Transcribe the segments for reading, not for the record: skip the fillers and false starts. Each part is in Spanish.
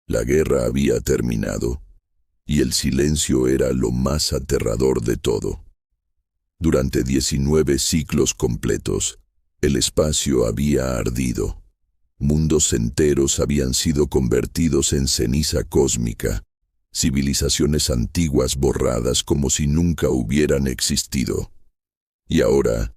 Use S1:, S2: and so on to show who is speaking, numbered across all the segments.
S1: La guerra había terminado, y el silencio era lo más aterrador de todo. Durante 19 ciclos completos, el espacio había ardido. Mundos enteros habían sido convertidos en ceniza cósmica, civilizaciones antiguas borradas como si nunca hubieran existido. Y ahora,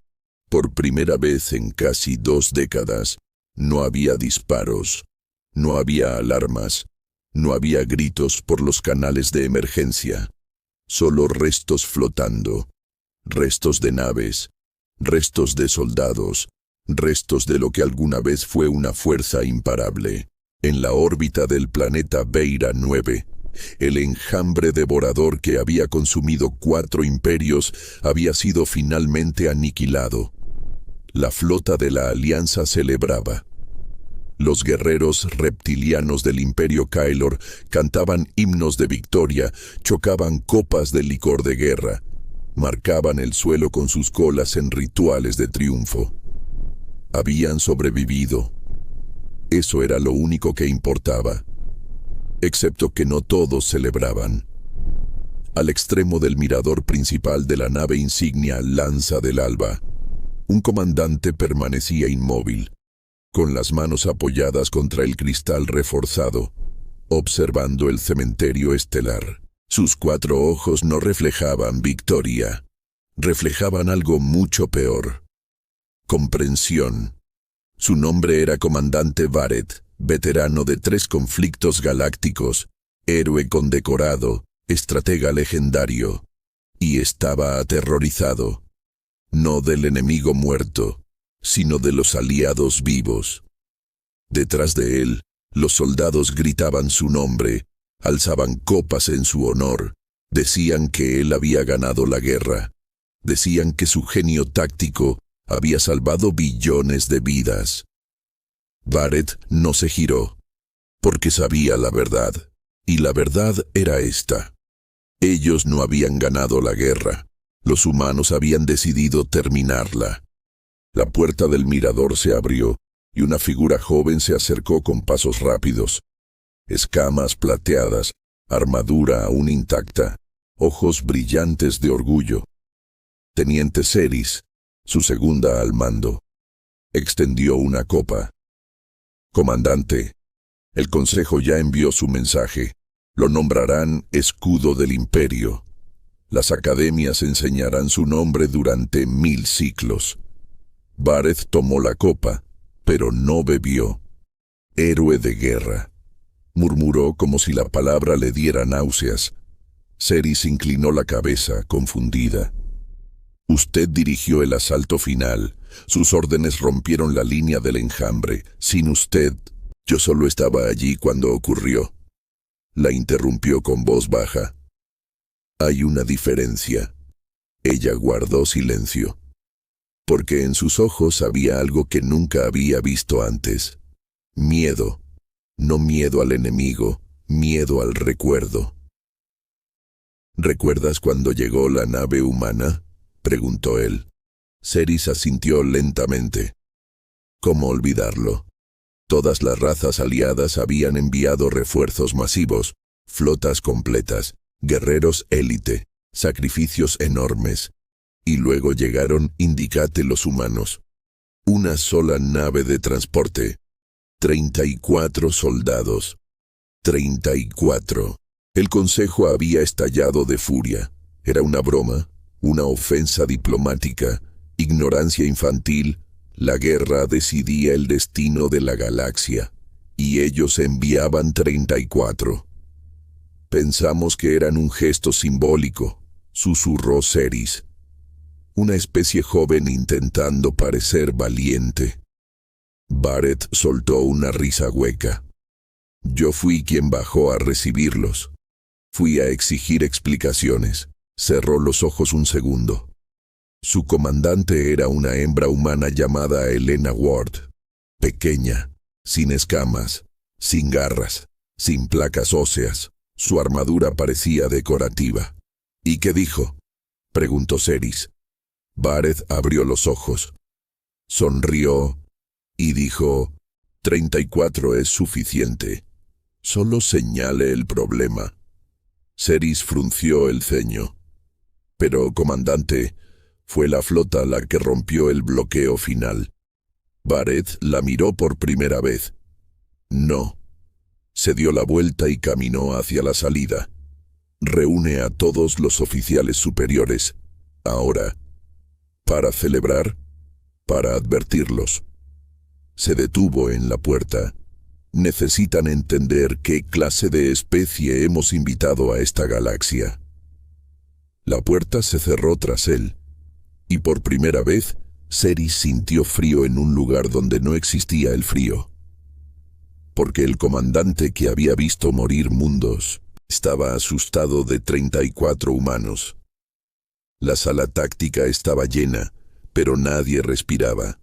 S1: por primera vez en casi 2 décadas, no había disparos, no había alarmas, no había gritos por los canales de emergencia, solo restos flotando, restos de naves, restos de soldados, restos de lo que alguna vez fue una fuerza imparable. En la órbita del planeta Beira 9, el enjambre devorador que había consumido 4 imperios había sido finalmente aniquilado. La flota de la Alianza celebraba. Los guerreros reptilianos del Imperio Kaelor cantaban himnos de victoria, chocaban copas de licor de guerra, marcaban el suelo con sus colas en rituales de triunfo. Habían sobrevivido. Eso era lo único que importaba. Excepto que no todos celebraban. Al extremo del mirador principal de la nave insignia Lanza del Alba, un comandante permanecía inmóvil, con las manos apoyadas contra el cristal reforzado, observando el cementerio estelar. Sus 4 ojos no reflejaban victoria, reflejaban algo mucho peor: comprensión. Su nombre era Comandante Barrett, veterano de 3 conflictos galácticos, héroe condecorado, estratega legendario, y estaba aterrorizado, no del enemigo muerto, sino de los aliados vivos. Detrás de él, los soldados gritaban su nombre, alzaban copas en su honor, decían que él había ganado la guerra, decían que su genio táctico había salvado billones de vidas. Barrett no se giró, porque sabía la verdad, y la verdad era esta: ellos no habían ganado la guerra, los humanos habían decidido terminarla. La puerta del mirador se abrió, y una figura joven se acercó con pasos rápidos. Escamas plateadas, armadura aún intacta, ojos brillantes de orgullo. Teniente Ceris, su segunda al mando, extendió una copa. Comandante, el Consejo ya envió su mensaje. Lo nombrarán Escudo del Imperio. Las academias enseñarán su nombre durante 1000 ciclos. Barrett tomó la copa, pero no bebió. Héroe de guerra, murmuró como si la palabra le diera náuseas. Ceris inclinó la cabeza, confundida. Usted dirigió el asalto final. Sus órdenes rompieron la línea del enjambre. Sin usted, yo solo estaba allí cuando ocurrió. La interrumpió con voz baja. Hay una diferencia. Ella guardó silencio, porque en sus ojos había algo que nunca había visto antes. Miedo. No miedo al enemigo, miedo al recuerdo. ¿Recuerdas cuando llegó la nave humana?, preguntó él. Ceris asintió lentamente. ¿Cómo olvidarlo? Todas las razas aliadas habían enviado refuerzos masivos, flotas completas, guerreros élite, sacrificios enormes. Y luego llegaron, indicate, los humanos. Una sola nave de transporte. 34 soldados. 34. El Consejo había estallado de furia. Era una broma, una ofensa diplomática, ignorancia infantil. La guerra decidía el destino de la galaxia, y ellos enviaban 34. Pensamos que eran un gesto simbólico, susurró Ceris. Una especie joven intentando parecer valiente. Barrett soltó una risa hueca. Yo fui quien bajó a recibirlos. Fui a exigir explicaciones. Cerró los ojos un segundo. Su comandante era una hembra humana llamada Elena Ward. Pequeña, sin escamas, sin garras, sin placas óseas. Su armadura parecía decorativa. ¿Y qué dijo?, preguntó Ceris. Barrett abrió los ojos. Sonrió y dijo: 34 es suficiente. Solo señale el problema. Ceres frunció el ceño. Pero, comandante, fue la flota la que rompió el bloqueo final. Barrett la miró por primera vez. No. Se dio la vuelta y caminó hacia la salida. Reúne a todos los oficiales superiores. Ahora. Para celebrar. Para advertirlos. Se detuvo en la puerta. Necesitan entender qué clase de especie hemos invitado a esta galaxia. La puerta se cerró tras él, y por primera vez, Ceres sintió frío en un lugar donde no existía el frío. Porque el comandante que había visto morir mundos estaba asustado de 34 humanos. La sala táctica estaba llena, pero nadie respiraba.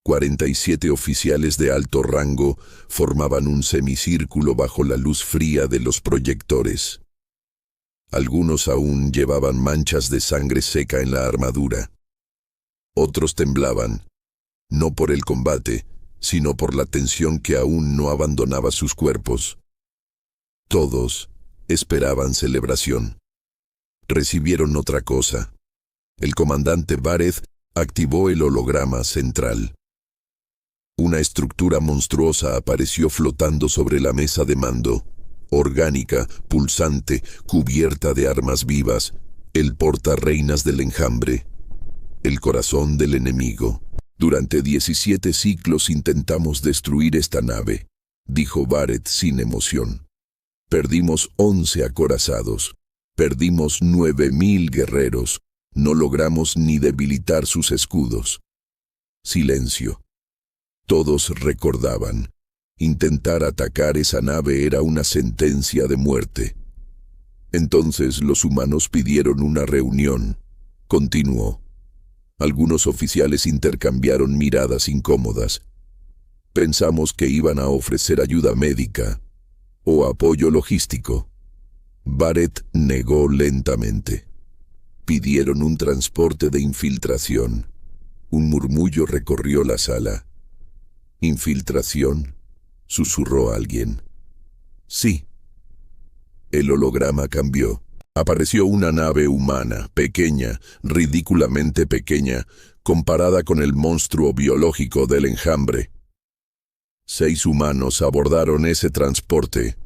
S1: 47 oficiales de alto rango formaban un semicírculo bajo la luz fría de los proyectores. Algunos aún llevaban manchas de sangre seca en la armadura. Otros temblaban, no por el combate, sino por la tensión que aún no abandonaba sus cuerpos. Todos esperaban celebración. Recibieron otra cosa. El comandante Barrett activó el holograma central. Una estructura monstruosa apareció flotando sobre la mesa de mando, orgánica, pulsante, cubierta de armas vivas, el portarreinas del enjambre, el corazón del enemigo. Durante 17 ciclos intentamos destruir esta nave, dijo Barrett sin emoción. Perdimos 11 acorazados, perdimos 9,000 guerreros, no logramos ni debilitar sus escudos. Silencio. Todos recordaban. Intentar atacar esa nave era una sentencia de muerte. Entonces los humanos pidieron una reunión. Continuó. Algunos oficiales intercambiaron miradas incómodas. Pensamos que iban a ofrecer ayuda médica o apoyo logístico. Barrett negó lentamente. Pidieron un transporte de infiltración. Un murmullo recorrió la sala. ¿Infiltración?, susurró alguien. Sí. El holograma cambió. Apareció una nave humana, pequeña, ridículamente pequeña, comparada con el monstruo biológico del enjambre. 6 humanos abordaron ese transporte.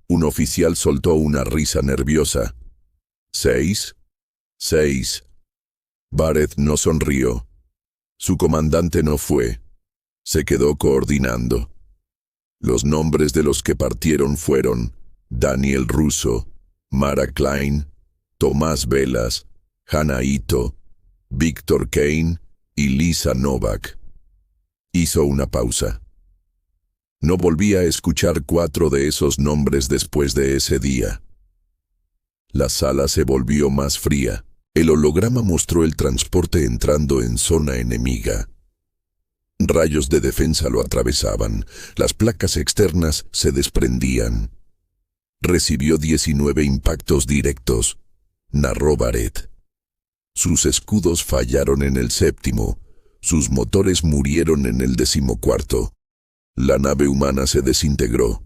S1: Un oficial soltó una risa nerviosa. ¿6? 6. Barrett no sonrió. Su comandante no fue. Se quedó coordinando. Los nombres de los que partieron fueron Daniel Russo, Mara Klein, Tomás Velas, Hannah Ito, Víctor Kane y Lisa Novak. Hizo una pausa. No volví a escuchar 4 de esos nombres después de ese día. La sala se volvió más fría. El holograma mostró el transporte entrando en zona enemiga. Rayos de defensa lo atravesaban. Las placas externas se desprendían. Recibió 19 impactos directos, narró Barrett. Sus escudos fallaron en el 7º. Sus motores murieron en el 14º. La nave humana se desintegró,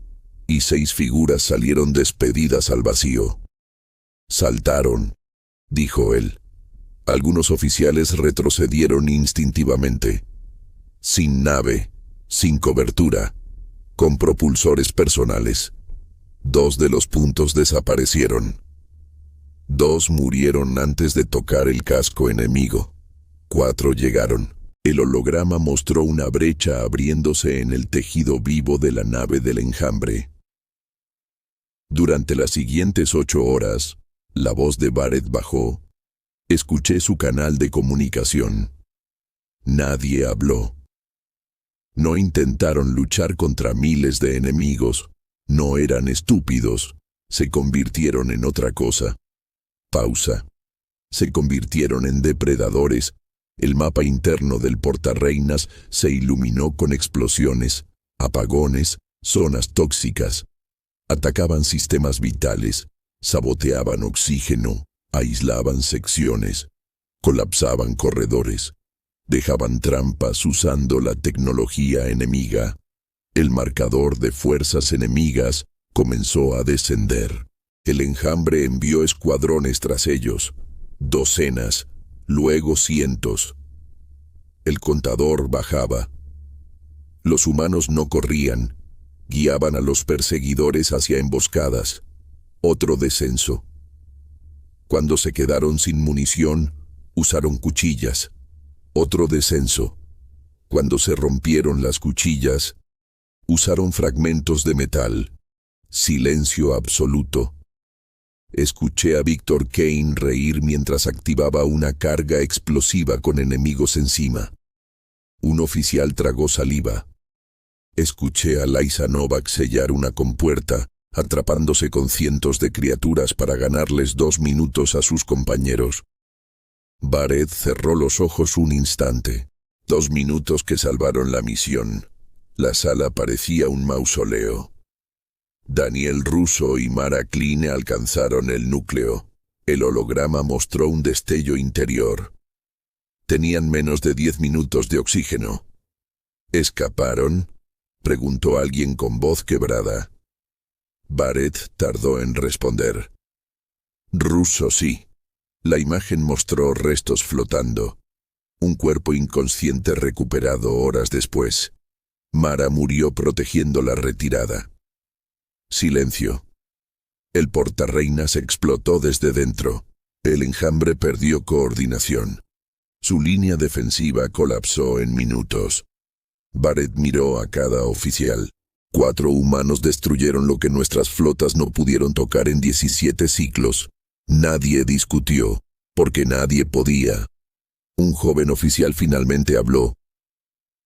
S1: y 6 figuras salieron despedidas al vacío. Saltaron, dijo él. Algunos oficiales retrocedieron instintivamente. Sin nave, sin cobertura, con propulsores personales. 2 de los puntos desaparecieron. 2 murieron antes de tocar el casco enemigo. 4 llegaron. El holograma mostró una brecha abriéndose en el tejido vivo de la nave del enjambre. Durante las siguientes 8 horas, la voz de Barrett bajó. Escuché su canal de comunicación. Nadie habló. No intentaron luchar contra miles de enemigos. No eran estúpidos. Se convirtieron en otra cosa. Pausa. Se convirtieron en depredadores. El mapa interno del portarreinas se iluminó con explosiones, apagones, zonas tóxicas. Atacaban sistemas vitales, saboteaban oxígeno, aislaban secciones, colapsaban corredores, dejaban trampas usando la tecnología enemiga. El marcador de fuerzas enemigas comenzó a descender. El enjambre envió escuadrones tras ellos, docenas, luego cientos. El contador bajaba. Los humanos no corrían, guiaban a los perseguidores hacia emboscadas. Otro descenso. Cuando se quedaron sin munición, usaron cuchillas. Otro descenso. Cuando se rompieron las cuchillas, usaron fragmentos de metal. Silencio absoluto. Escuché a Víctor Kane reír mientras activaba una carga explosiva con enemigos encima. Un oficial tragó saliva. Escuché a Liza Novak sellar una compuerta, atrapándose con cientos de criaturas para ganarles 2 minutos a sus compañeros. Barrett cerró los ojos un instante. 2 minutos que salvaron la misión. La sala parecía un mausoleo. Daniel Russo y Mara Kline alcanzaron el núcleo. El holograma mostró un destello interior. Tenían menos de 10 minutos de oxígeno. ¿Escaparon?, preguntó alguien con voz quebrada. Barrett tardó en responder. Russo sí. La imagen mostró restos flotando. Un cuerpo inconsciente recuperado horas después. Mara murió protegiendo la retirada. Silencio. El portarreinas explotó desde dentro. El enjambre perdió coordinación. Su línea defensiva colapsó en minutos. Barrett miró a cada oficial. 4 humanos destruyeron lo que nuestras flotas no pudieron tocar en 17 ciclos. Nadie discutió, porque nadie podía. Un joven oficial finalmente habló.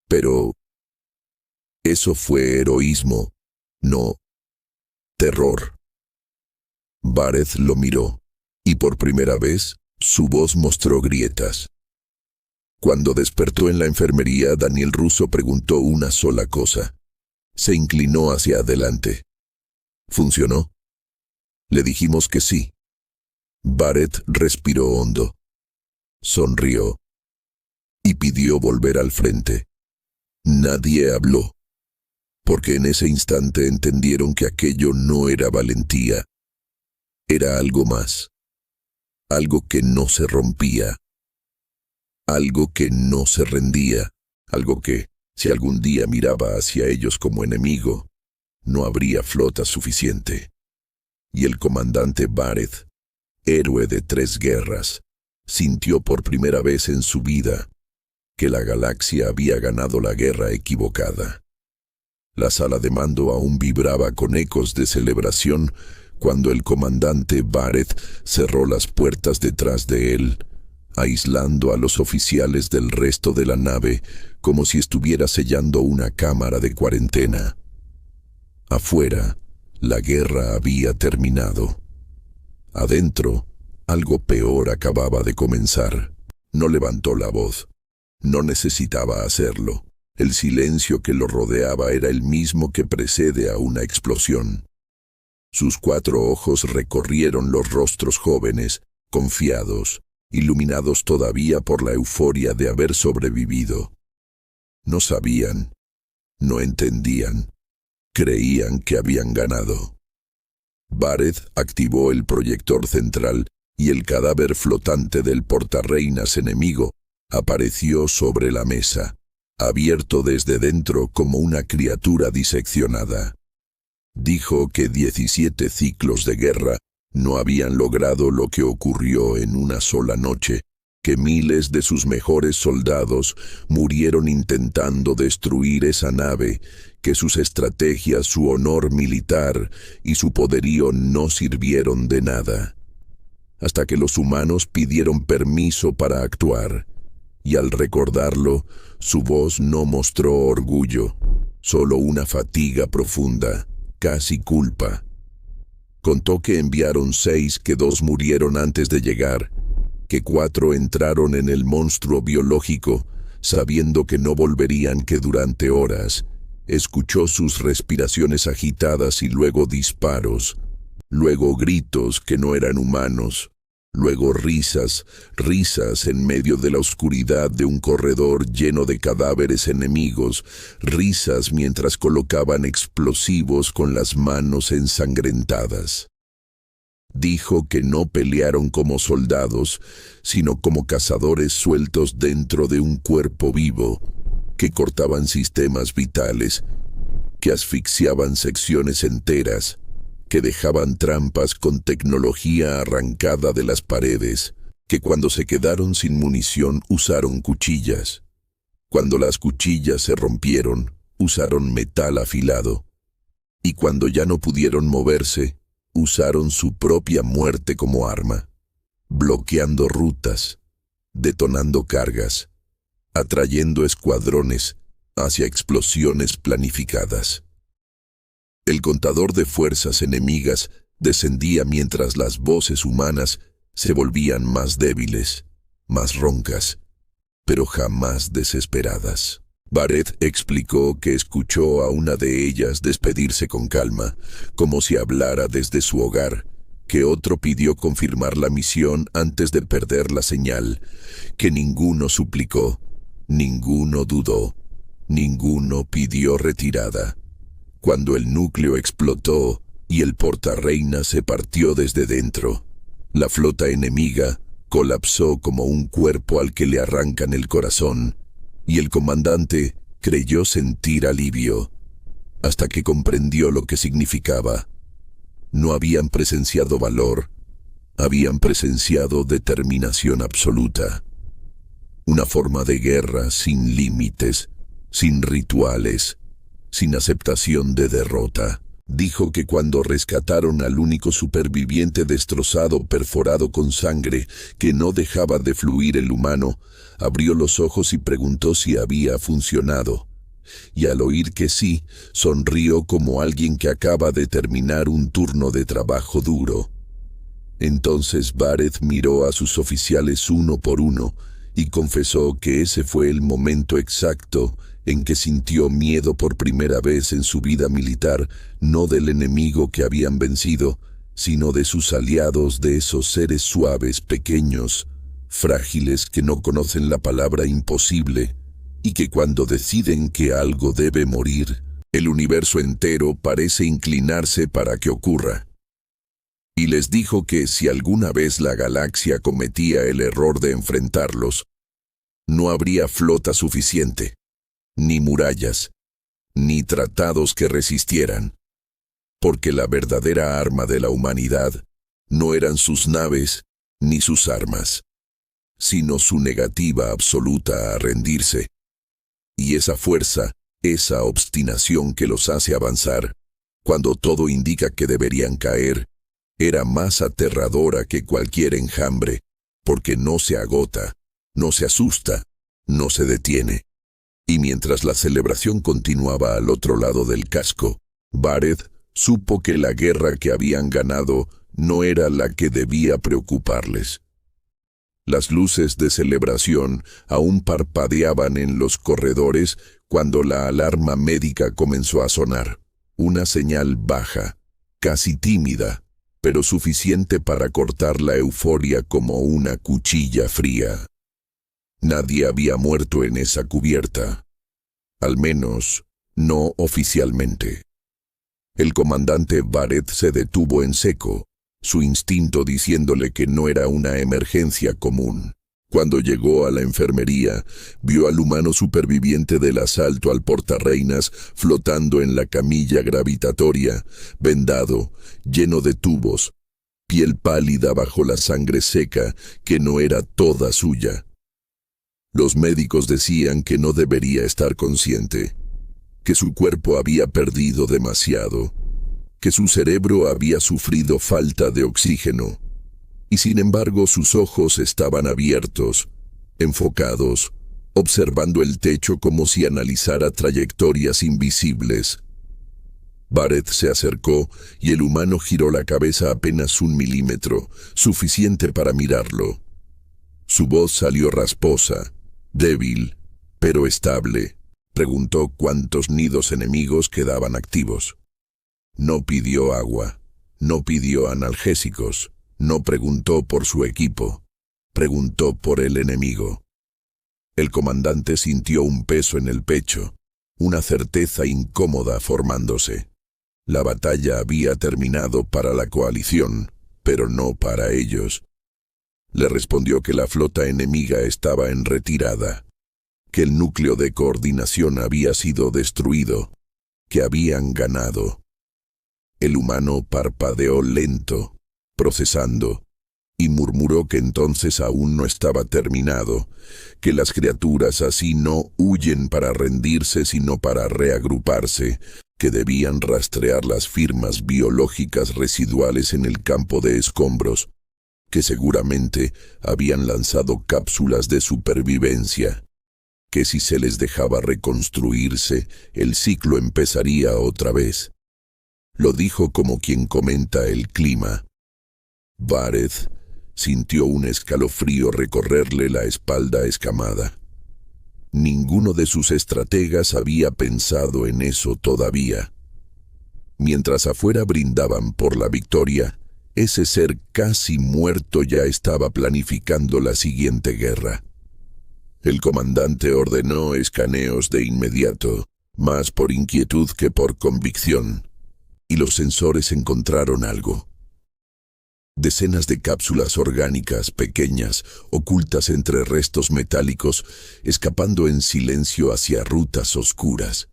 S1: Pero eso fue heroísmo, no terror. Barrett lo miró, y por primera vez, su voz mostró grietas. Cuando despertó en la enfermería, Daniel Russo preguntó una sola cosa. Se inclinó hacia adelante. ¿Funcionó? Le dijimos que sí. Barrett respiró hondo. Sonrió. Y pidió volver al frente. Nadie habló. Porque en ese instante entendieron que aquello no era valentía. Era algo más. Algo que no se rompía. Algo que no se rendía. Algo que, si algún día miraba hacia ellos como enemigo, no habría flota suficiente. Y el comandante Barrett, héroe de 3 guerras, sintió por primera vez en su vida que la galaxia había ganado la guerra equivocada. La sala de mando aún vibraba con ecos de celebración cuando el comandante Barrett cerró las puertas detrás de él, aislando a los oficiales del resto de la nave como si estuviera sellando una cámara de cuarentena. Afuera, la guerra había terminado. Adentro, algo peor acababa de comenzar. No levantó la voz. No necesitaba hacerlo. El silencio que lo rodeaba era el mismo que precede a una explosión. Sus 4 ojos recorrieron los rostros jóvenes, confiados, iluminados todavía por la euforia de haber sobrevivido. No sabían, no entendían, creían que habían ganado. Barrett activó el proyector central y el cadáver flotante del portarreinas enemigo apareció sobre la mesa, abierto desde dentro como una criatura diseccionada. Dijo que 17 ciclos de guerra no habían logrado lo que ocurrió en una sola noche, que miles de sus mejores soldados murieron intentando destruir esa nave, que sus estrategias, su honor militar y su poderío no sirvieron de nada. Hasta que los humanos pidieron permiso para actuar. Y al recordarlo, su voz no mostró orgullo, solo una fatiga profunda, casi culpa. Contó que enviaron 6, que 2 murieron antes de llegar, que 4 entraron en el monstruo biológico, sabiendo que no volverían, que durante horas escuchó sus respiraciones agitadas y luego disparos, luego gritos que no eran humanos, Luego risas, risas en medio de la oscuridad de un corredor lleno de cadáveres enemigos, risas mientras colocaban explosivos con las manos ensangrentadas. Dijo que no pelearon como soldados, sino como cazadores sueltos dentro de un cuerpo vivo, que cortaban sistemas vitales, que asfixiaban secciones enteras, que dejaban trampas con tecnología arrancada de las paredes, que cuando se quedaron sin munición usaron cuchillas. Cuando las cuchillas se rompieron, usaron metal afilado. Y cuando ya no pudieron moverse, usaron su propia muerte como arma, bloqueando rutas, detonando cargas, atrayendo escuadrones hacia explosiones planificadas. El contador de fuerzas enemigas descendía mientras las voces humanas se volvían más débiles, más roncas, pero jamás desesperadas. Barrett explicó que escuchó a una de ellas despedirse con calma, como si hablara desde su hogar, que otro pidió confirmar la misión antes de perder la señal, que ninguno suplicó, ninguno dudó, ninguno pidió retirada. Cuando el núcleo explotó y el portarreina se partió desde dentro, la flota enemiga colapsó como un cuerpo al que le arrancan el corazón, y el comandante creyó sentir alivio, hasta que comprendió lo que significaba. No habían presenciado valor, habían presenciado determinación absoluta. Una forma de guerra sin límites, sin rituales, sin aceptación de derrota. Dijo que cuando rescataron al único superviviente destrozado, perforado con sangre, que no dejaba de fluir el humano, abrió los ojos y preguntó si había funcionado. Y al oír que sí, sonrió como alguien que acaba de terminar un turno de trabajo duro. Entonces Barrett miró a sus oficiales uno por uno y confesó que ese fue el momento exacto en que sintió miedo por primera vez en su vida militar, no del enemigo que habían vencido, sino de sus aliados, de esos seres suaves, pequeños, frágiles que no conocen la palabra imposible, y que cuando deciden que algo debe morir, el universo entero parece inclinarse para que ocurra. Y les dijo que si alguna vez la galaxia cometía el error de enfrentarlos, no habría flota suficiente, ni murallas, ni tratados que resistieran, porque la verdadera arma de la humanidad no eran sus naves ni sus armas, sino su negativa absoluta a rendirse. Y esa fuerza, esa obstinación que los hace avanzar, cuando todo indica que deberían caer, era más aterradora que cualquier enjambre, porque no se agota, no se asusta, no se detiene. Y mientras la celebración continuaba al otro lado del casco, Barrett supo que la guerra que habían ganado no era la que debía preocuparles. Las luces de celebración aún parpadeaban en los corredores cuando la alarma médica comenzó a sonar. Una señal baja, casi tímida, pero suficiente para cortar la euforia como una cuchilla fría. Nadie había muerto en esa cubierta, al menos no oficialmente. El comandante Barrett se detuvo en seco, su instinto diciéndole que no era una emergencia común. Cuando llegó a la enfermería, vio al humano superviviente del asalto al portarreinas flotando en la camilla gravitatoria, vendado, lleno de tubos, piel pálida bajo la sangre seca que no era toda suya. Los médicos decían que no debería estar consciente, que su cuerpo había perdido demasiado, que su cerebro había sufrido falta de oxígeno, y sin embargo sus ojos estaban abiertos, enfocados, observando el techo como si analizara trayectorias invisibles. Barrett se acercó y el humano giró la cabeza apenas 1 milímetro, suficiente para mirarlo. Su voz salió rasposa, débil, pero estable. Preguntó cuántos nidos enemigos quedaban activos. No pidió agua, no pidió analgésicos, No preguntó por su equipo, preguntó por el enemigo. El comandante sintió un peso en el pecho, una certeza incómoda formándose. La batalla había terminado para la coalición, pero no para ellos. Le respondió que la flota enemiga estaba en retirada, que el núcleo de coordinación había sido destruido, que habían ganado. El humano parpadeó lento, procesando, y murmuró que entonces aún no estaba terminado, que las criaturas así no huyen para rendirse sino para reagruparse, que debían rastrear las firmas biológicas residuales en el campo de escombros, que seguramente habían lanzado cápsulas de supervivencia, que si se les dejaba reconstruirse, el ciclo empezaría otra vez. Lo dijo como quien comenta el clima. Vareth sintió un escalofrío recorrerle la espalda escamada. Ninguno de sus estrategas había pensado en eso todavía. Mientras afuera brindaban por la victoria, ese ser casi muerto ya estaba planificando la siguiente guerra. El comandante ordenó escaneos de inmediato, más por inquietud que por convicción, y los sensores encontraron algo. Decenas de cápsulas orgánicas pequeñas, ocultas entre restos metálicos, escapando en silencio hacia rutas oscuras.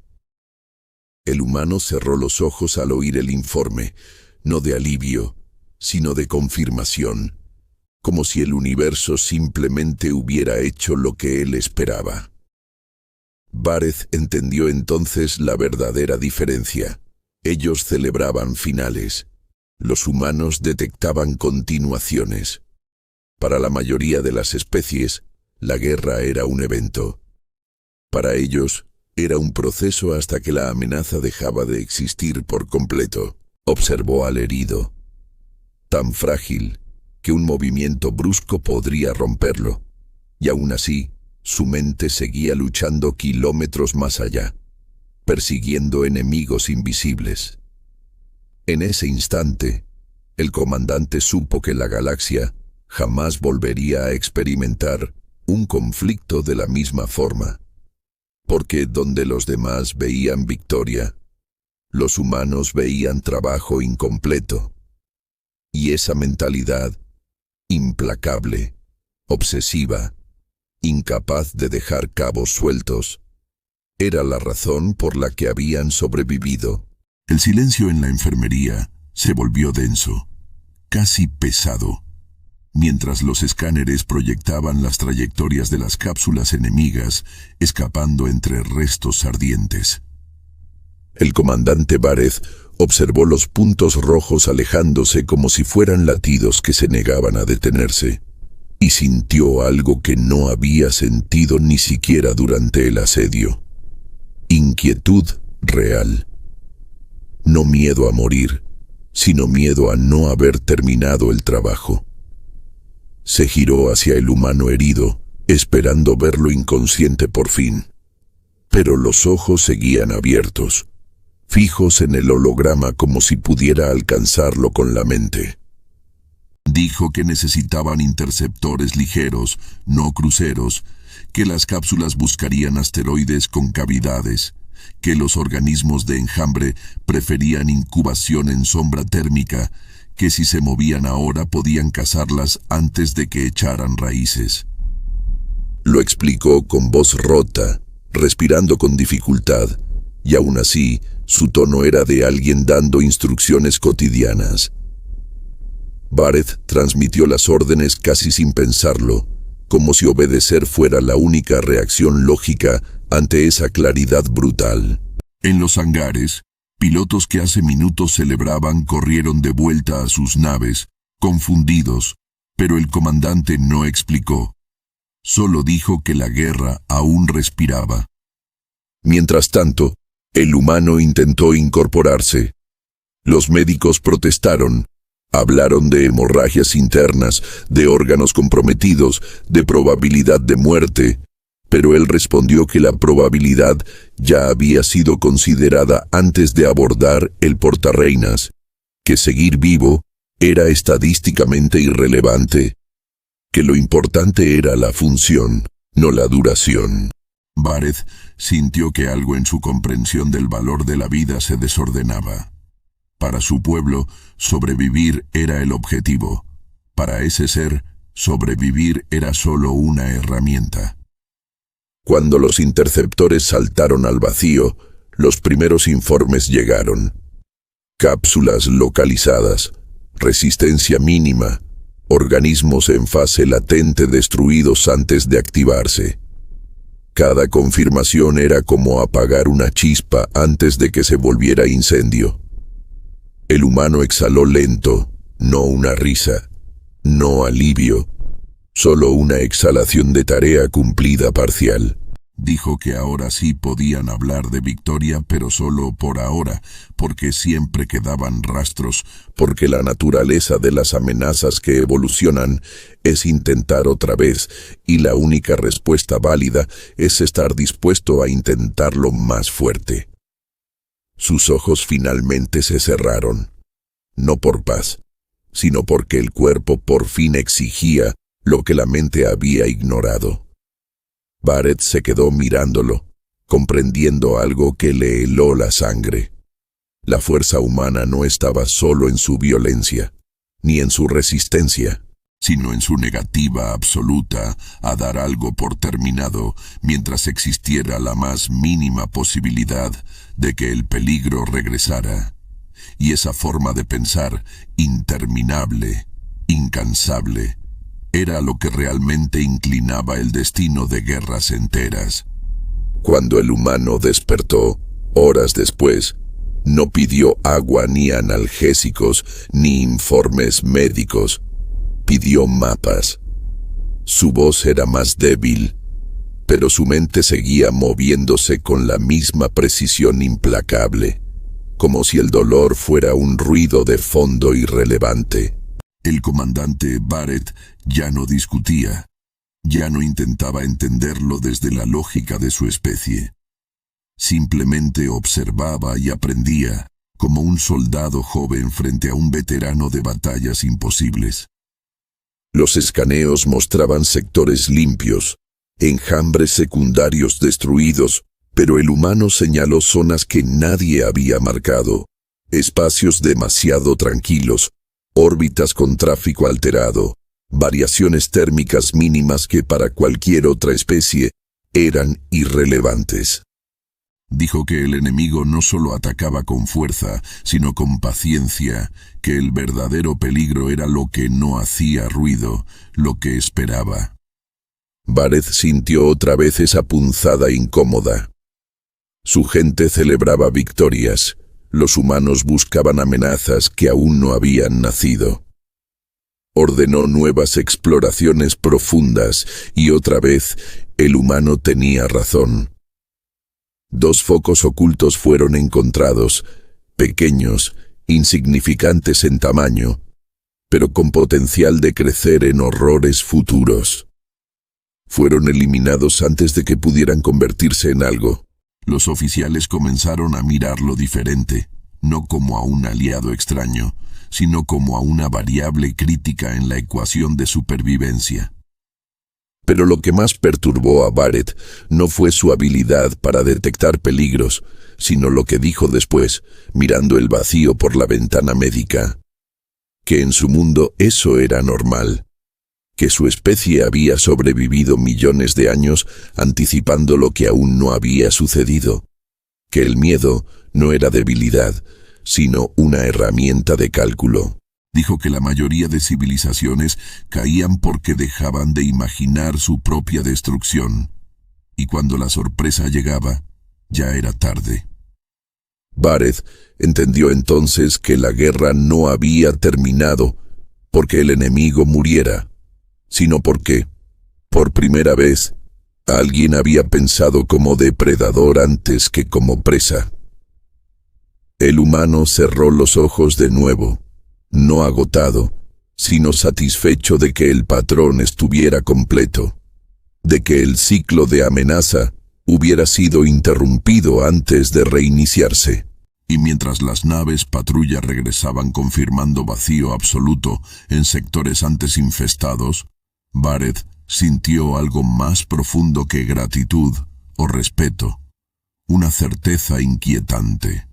S1: El humano cerró los ojos al oír el informe, no de alivio, sino de confirmación, como si el universo simplemente hubiera hecho lo que él esperaba. Vareth entendió entonces la verdadera diferencia. Ellos celebraban finales. Los humanos detectaban continuaciones. Para la mayoría de las especies, la guerra era un evento. Para ellos, era un proceso hasta que la amenaza dejaba de existir por completo. Observó al herido, tan frágil que un movimiento brusco podría romperlo, y aún así, su mente seguía luchando kilómetros más allá, persiguiendo enemigos invisibles. En ese instante, el comandante supo que la galaxia jamás volvería a experimentar un conflicto de la misma forma, porque donde los demás veían victoria, los humanos veían trabajo incompleto. Y esa mentalidad, implacable, obsesiva, incapaz de dejar cabos sueltos, era la razón por la que habían sobrevivido. El silencio en la enfermería se volvió denso, casi pesado, mientras los escáneres proyectaban las trayectorias de las cápsulas enemigas escapando entre restos ardientes. El comandante Vareth observó los puntos rojos alejándose como si fueran latidos que se negaban a detenerse, y sintió algo que no había sentido ni siquiera durante el asedio. Inquietud real. No miedo a morir, sino miedo a no haber terminado el trabajo. Se giró hacia el humano herido, esperando verlo inconsciente por fin. Pero los ojos seguían abiertos, fijos en el holograma como si pudiera alcanzarlo con la mente. Dijo que necesitaban interceptores ligeros, no cruceros, que las cápsulas buscarían asteroides con cavidades, que los organismos de enjambre preferían incubación en sombra térmica, que si se movían ahora podían cazarlas antes de que echaran raíces. Lo explicó con voz rota, respirando con dificultad, y aún así, su tono era de alguien dando instrucciones cotidianas. Vareth transmitió las órdenes casi sin pensarlo, como si obedecer fuera la única reacción lógica ante esa claridad brutal. En los hangares, pilotos que hace minutos celebraban corrieron de vuelta a sus naves, confundidos, pero el comandante no explicó. Solo dijo que la guerra aún respiraba. Mientras tanto, el humano intentó incorporarse. Los médicos protestaron. Hablaron de hemorragias internas, de órganos comprometidos, de probabilidad de muerte, pero él respondió que la probabilidad ya había sido considerada antes de abordar el portareinas, que seguir vivo era estadísticamente irrelevante, que lo importante era la función, no la duración.
S2: Bareth sintió que algo en su comprensión del valor de la vida se desordenaba. Para su pueblo, sobrevivir era el objetivo. Para ese ser, sobrevivir era solo una herramienta.
S1: Cuando los interceptores saltaron al vacío, los primeros informes llegaron. Cápsulas localizadas, resistencia mínima, organismos en fase latente destruidos antes de activarse. Cada confirmación era como apagar una chispa antes de que se volviera incendio. El humano exhaló lento, no una risa, no alivio, solo una exhalación de tarea cumplida parcial.
S2: Dijo que ahora sí podían hablar de victoria, pero solo por ahora, porque siempre quedaban rastros,
S1: porque la naturaleza de las amenazas que evolucionan es intentar otra vez, y la única respuesta válida es estar dispuesto a intentarlo más fuerte. Sus ojos finalmente se cerraron, no por paz, sino porque el cuerpo por fin exigía lo que la mente había ignorado. Bareth se quedó mirándolo, comprendiendo algo que le heló la sangre. La fuerza humana no estaba solo en su violencia, ni en su resistencia,
S2: sino en su negativa absoluta a dar algo por terminado mientras existiera la más mínima posibilidad de que el peligro regresara. Y esa forma de pensar, interminable, incansable, era lo que realmente inclinaba el destino de guerras enteras.
S1: Cuando el humano despertó, horas después, no pidió agua ni analgésicos ni informes médicos. Pidió mapas. Su voz era más débil, pero su mente seguía moviéndose con la misma precisión implacable, como si el dolor fuera un ruido de fondo irrelevante.
S2: El comandante Bareth ya no discutía, ya no intentaba entenderlo desde la lógica de su especie. Simplemente observaba y aprendía, como un soldado joven frente a un veterano de batallas imposibles.
S1: Los escaneos mostraban sectores limpios, enjambres secundarios destruidos, pero el humano señaló zonas que nadie había marcado, espacios demasiado tranquilos, órbitas con tráfico alterado, variaciones térmicas mínimas que para cualquier otra especie eran irrelevantes.
S2: Dijo que el enemigo no solo atacaba con fuerza, sino con paciencia, que el verdadero peligro era lo que no hacía ruido, lo que esperaba.
S1: Bareth sintió otra vez esa punzada incómoda. Su gente celebraba victorias. Los humanos buscaban amenazas que aún no habían nacido. Ordenó nuevas exploraciones profundas y otra vez el humano tenía razón. 2 focos ocultos fueron encontrados, pequeños, insignificantes en tamaño, pero con potencial de crecer en horrores futuros. Fueron eliminados antes de que pudieran convertirse en algo.
S2: Los oficiales comenzaron a mirarlo diferente, no como a un aliado extraño, sino como a una variable crítica en la ecuación de supervivencia.
S1: Pero lo que más perturbó a Bareth no fue su habilidad para detectar peligros, sino lo que dijo después, mirando el vacío por la ventana médica. Que en su mundo eso era normal. Que su especie había sobrevivido millones de años anticipando lo que aún no había sucedido. Que el miedo no era debilidad, sino una herramienta de cálculo.
S2: Dijo que la mayoría de civilizaciones caían porque dejaban de imaginar su propia destrucción, y cuando la sorpresa llegaba, ya era tarde.
S1: Bareth entendió entonces que la guerra no había terminado porque el enemigo muriera, sino porque, por primera vez, alguien había pensado como depredador antes que como presa. El humano cerró los ojos de nuevo, no agotado, sino satisfecho de que el patrón estuviera completo, de que el ciclo de amenaza hubiera sido interrumpido antes de reiniciarse.
S2: Y mientras las naves patrulla regresaban confirmando vacío absoluto en sectores antes infestados, Barrett sintió algo más profundo que gratitud o respeto, una certeza inquietante.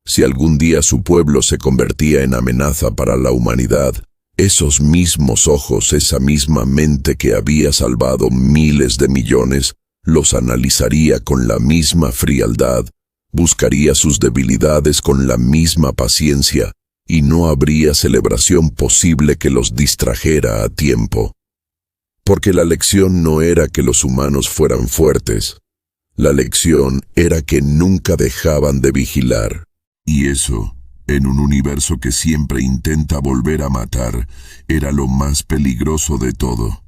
S1: Si algún día su pueblo se convertía en amenaza para la humanidad, esos mismos ojos, esa misma mente que había salvado miles de millones, los analizaría con la misma frialdad, buscaría sus debilidades con la misma paciencia, y no habría celebración posible que los distrajera a tiempo. Porque la lección no era que los humanos fueran fuertes, la lección era que nunca dejaban de vigilar.
S2: Y eso, en un universo que siempre intenta volver a matar, era lo más peligroso de todo.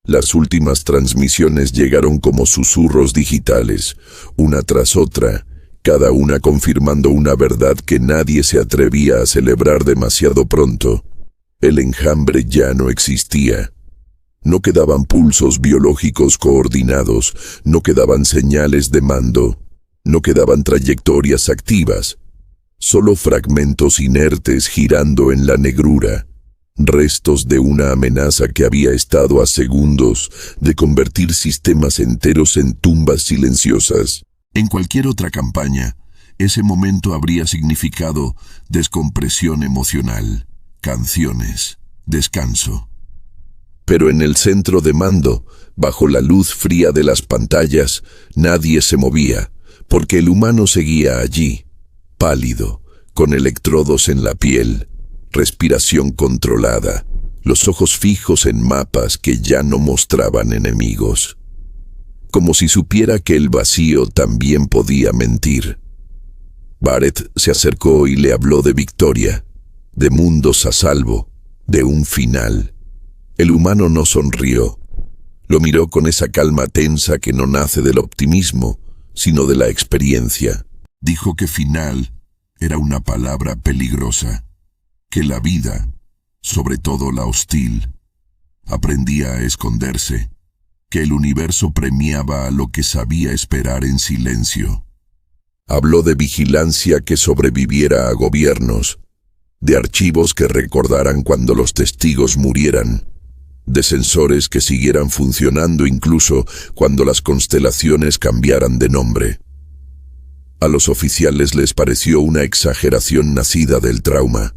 S1: Las últimas transmisiones llegaron como susurros digitales, una tras otra, cada una confirmando una verdad que nadie se atrevía a celebrar demasiado pronto. El enjambre ya no existía. No quedaban pulsos biológicos coordinados, no quedaban señales de mando, no quedaban trayectorias activas, solo fragmentos inertes girando en la negrura. Restos de una amenaza que había estado a segundos de convertir sistemas enteros en tumbas silenciosas.
S2: En cualquier otra campaña, ese momento habría significado descompresión emocional, canciones, descanso.
S1: Pero en el centro de mando, bajo la luz fría de las pantallas, nadie se movía, porque el humano seguía allí, pálido, con electrodos en la piel, respiración controlada, los ojos fijos en mapas que ya no mostraban enemigos. Como si supiera que el vacío también podía mentir. Barrett se acercó y le habló de victoria, de mundos a salvo, de un final. El humano no sonrió. Lo miró con esa calma tensa que no nace del optimismo, sino de la experiencia.
S2: Dijo que final era una palabra peligrosa, que la vida, sobre todo la hostil, aprendía a esconderse, que el universo premiaba a lo que sabía esperar en silencio.
S1: Habló de vigilancia que sobreviviera a gobiernos, de archivos que recordaran cuando los testigos murieran, de sensores que siguieran funcionando incluso cuando las constelaciones cambiaran de nombre. A los oficiales les pareció una exageración nacida del trauma.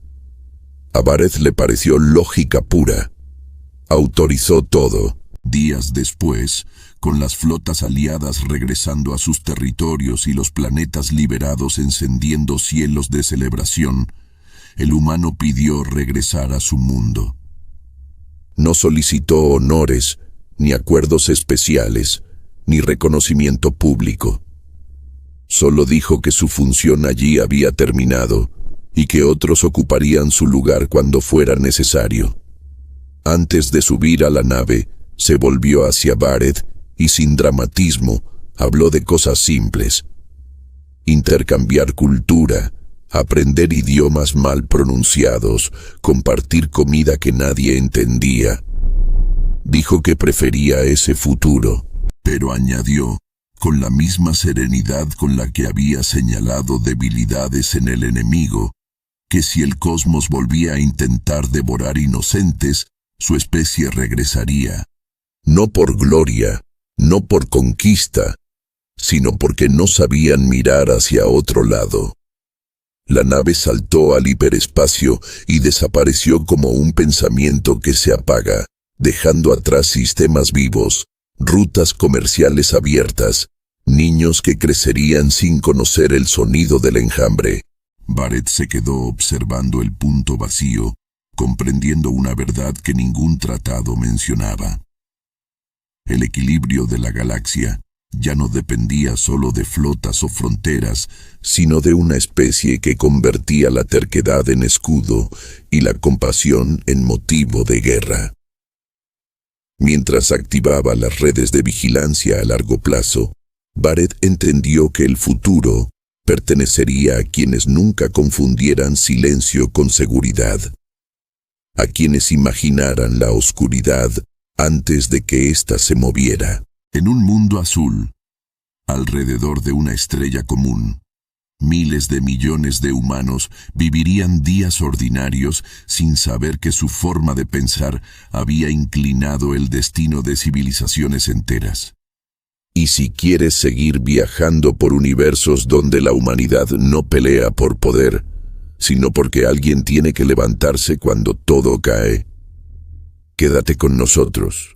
S1: A Barrett le pareció lógica pura. Autorizó todo.
S2: Días después, con las flotas aliadas regresando a sus territorios y los planetas liberados encendiendo cielos de celebración, el humano pidió regresar a su mundo.
S1: No solicitó honores, ni acuerdos especiales, ni reconocimiento público. Solo dijo que su función allí había terminado y que otros ocuparían su lugar cuando fuera necesario. Antes de subir a la nave, se volvió hacia Barrett y sin dramatismo habló de cosas simples. Intercambiar cultura, aprender idiomas mal pronunciados, compartir comida que nadie entendía. Dijo que prefería ese futuro.
S2: Pero añadió, con la misma serenidad con la que había señalado debilidades en el enemigo, que si el cosmos volvía a intentar devorar inocentes, su especie regresaría.
S1: No por gloria, no por conquista, sino porque no sabían mirar hacia otro lado. La nave saltó al hiperespacio y desapareció como un pensamiento que se apaga, dejando atrás sistemas vivos, rutas comerciales abiertas, niños que crecerían sin conocer el sonido del enjambre.
S2: Barrett se quedó observando el punto vacío, comprendiendo una verdad que ningún tratado mencionaba. El equilibrio de la galaxia ya no dependía solo de flotas o fronteras,
S1: sino de una especie que convertía la terquedad en escudo y la compasión en motivo de guerra. Mientras activaba las redes de vigilancia a largo plazo, Barrett entendió que el futuro pertenecería a quienes nunca confundieran silencio con seguridad, a quienes imaginaran la oscuridad antes de que ésta se moviera.
S2: En un mundo azul, alrededor de una estrella común, Miles de millones de humanos vivirían días ordinarios sin saber que su forma de pensar había inclinado el destino de civilizaciones enteras.
S1: Y si quieres seguir viajando por universos donde la humanidad no pelea por poder, sino porque alguien tiene que levantarse cuando todo cae, quédate con nosotros.